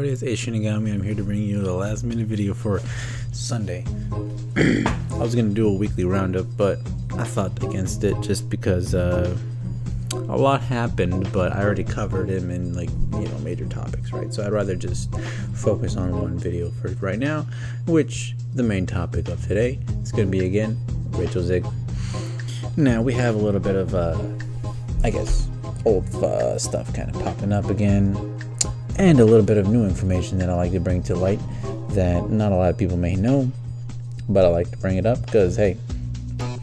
everybody, it's Shinigami. I'm here to bring you the last minute video for Sunday. I was going to do a weekly roundup, but I thought against it just because a lot happened, but I already covered him in major topics, right? So I'd rather just focus on one video for right now, which the main topic of today is going to be again Rachel Zegler. Now we have a little bit of old stuff kind of popping up again, and a little bit of new information that I like to bring to light that not a lot of people may know, but I like to bring it up because, hey,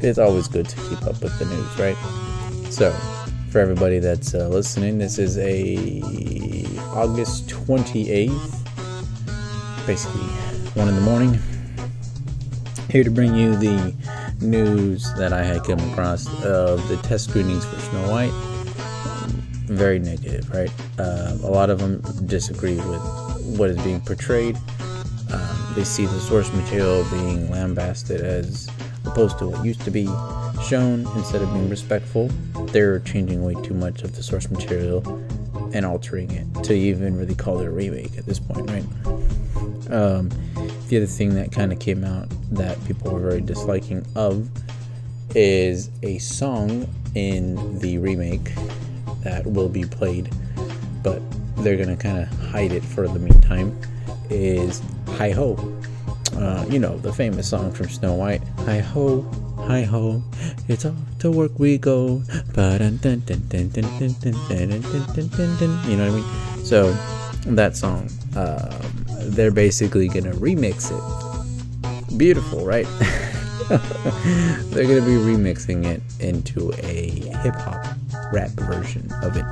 it's always good to keep up with the news, right? So for everybody that's listening, this is a August 28th, basically 1 in the morning, here to bring you the news that I had come across of the test screenings for Snow White. Very negative, right? A lot of them disagree with what is being portrayed. They see the source material being lambasted as opposed to what used to be shown. Instead of being respectful, they're changing way too much of the source material and altering it to even really call it a remake at this point, right? The other thing that kind of came out that people were very disliking of is a song in the remake that will be played, but they're gonna kind of hide it for the meantime, is Hi Ho. The famous song from Snow White. Hi ho, it's off to work we go. You know what I mean? So that song, they're basically gonna remix it. Beautiful, right? They're gonna be remixing it into a hip-hop rap version of it.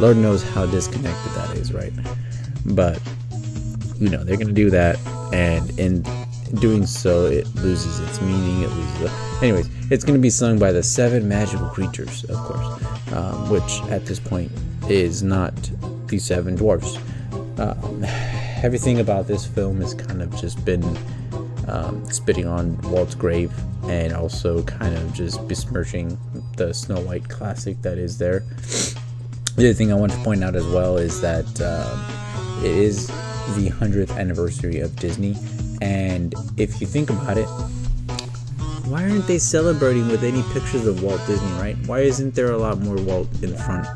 Lord knows how disconnected that is, right? But they're gonna do that, and in doing so it loses its meaning. Anyways, it's gonna be sung by the 7 magical creatures, of course, which at this point is not the 7 dwarfs. Everything about this film has kind of just been spitting on Walt's grave, and also kind of just besmirching the Snow White classic that is there. The other thing I want to point out as well is that it is the 100th anniversary of Disney, and if you think about it, why aren't they celebrating with any pictures of Walt Disney, right? Why isn't there a lot more Walt in front?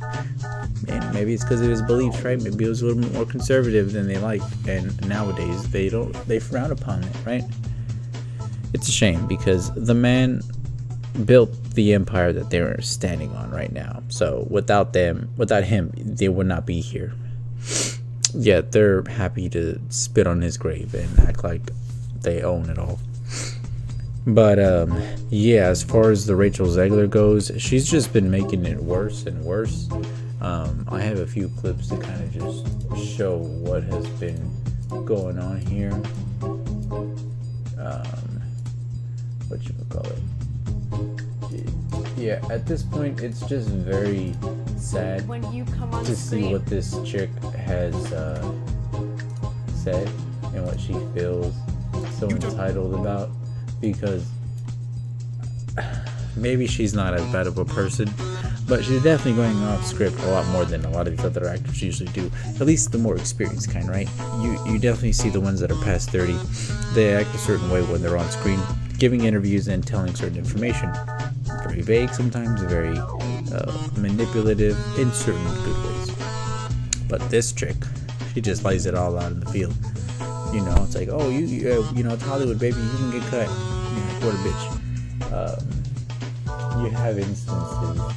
And maybe it's because of his beliefs, right? Maybe it was a little bit more conservative than they liked, and nowadays they frown upon it, right? It's a shame because the man built the empire that they're standing on right now. So without him, they would not be here. Yet they're happy to spit on his grave and act like they own it all. But as far as the Rachel Zegler goes, she's just been making it worse and worse. I have a few clips to kind of just show what has been going on here. What you would call it? Yeah, at this point, it's just very sad to see what this chick has said and what she feels so entitled about, because maybe she's not as bad of a person, but she's definitely going off script a lot more than a lot of these other actors usually do. At least the more experienced kind, right? You definitely see the ones that are past 30. They act a certain way when they're on screen, giving interviews and telling certain information. Very vague sometimes, very manipulative in certain good ways. But this chick, she just lays it all out in the field. It's like, oh, it's Hollywood, baby, you can get cut. What a bitch. You have instances like,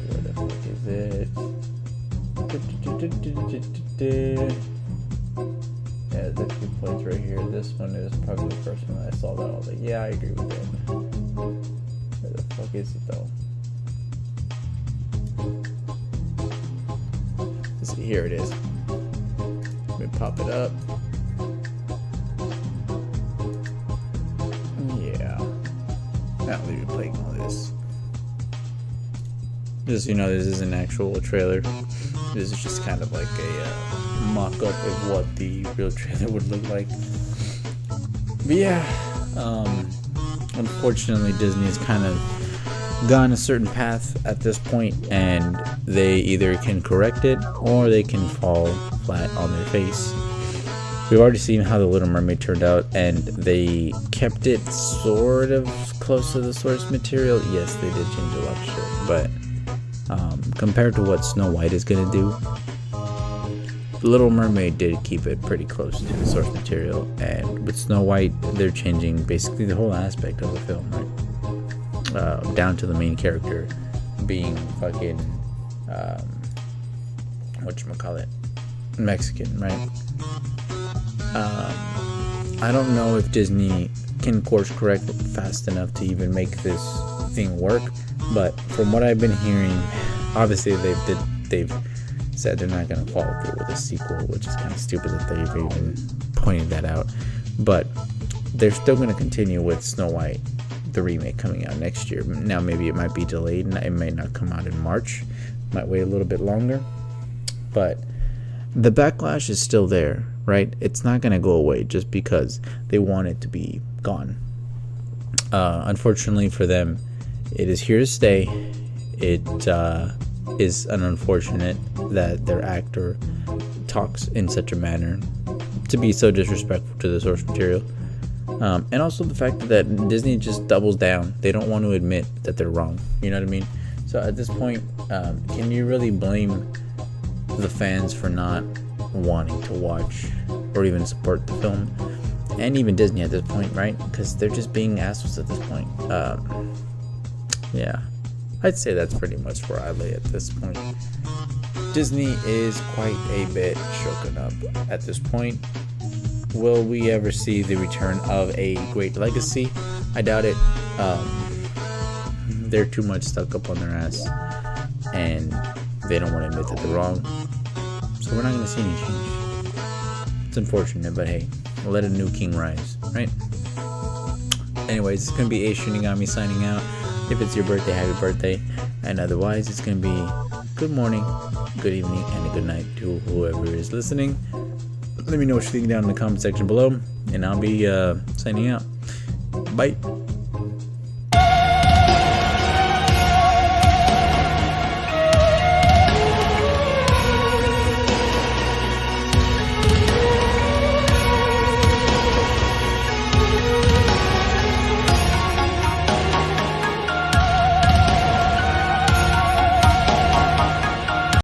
where the fuck is it? Yeah, there's a few points right here. This one is probably the first one that I saw that I was like, yeah, I agree with that. Where the fuck is it though? Let's see, here it is. Let me pop it up. Yeah. I'll leave you playing all this. Just this is an actual trailer. This is just kind of like a mock-up of what the real trailer would look like. But yeah, unfortunately Disney is kind of gone a certain path at this point, and they either can correct it or they can fall flat on their face. We've already seen how The Little Mermaid turned out, and they kept it sort of close to the source material. Yes, they did change a lot of shit, but compared to what Snow White is gonna do, The Little Mermaid did keep it pretty close to the source material. And with Snow White, they're changing basically the whole aspect of the film, right? Down to the main character being fucking whatchamacallit, Mexican, right? I don't know if Disney can course correct fast enough to even make this thing work, but from what I've been hearing, obviously they've said they're not going to follow through with a sequel, which is kind of stupid that they've even pointed that out, but they're still going to continue with Snow White, the remake, coming out next year. Now maybe it might be delayed, and it might not come out in March, might wait a little bit longer, but the backlash is still there, right? It's not going to go away just because they want it to be gone. Unfortunately for them, it is here to stay. It is unfortunate that their actor talks in such a manner to be so disrespectful to the source material. And also the fact that Disney just doubles down. They don't want to admit that they're wrong. You know what I mean? So at this point, can you really blame the fans for not wanting to watch or even support the film? And even Disney at this point, right? Because they're just being assholes at this point. Yeah, I'd say that's pretty much where I lay at this point. Disney is quite a bit shaken up at this point. Will we ever see the return of a great legacy? I doubt it. They're too much stuck up on their ass, and they don't want to admit that they're wrong. So we're not going to see any change. It's unfortunate, but hey, we'll let a new king rise, right? Anyways, it's going to be A Shinigami signing out. If it's your birthday, happy birthday. And otherwise, it's going to be good morning, good evening, and a good night to whoever is listening. Let me know what you think down in the comment section below, and I'll be signing out. Bye.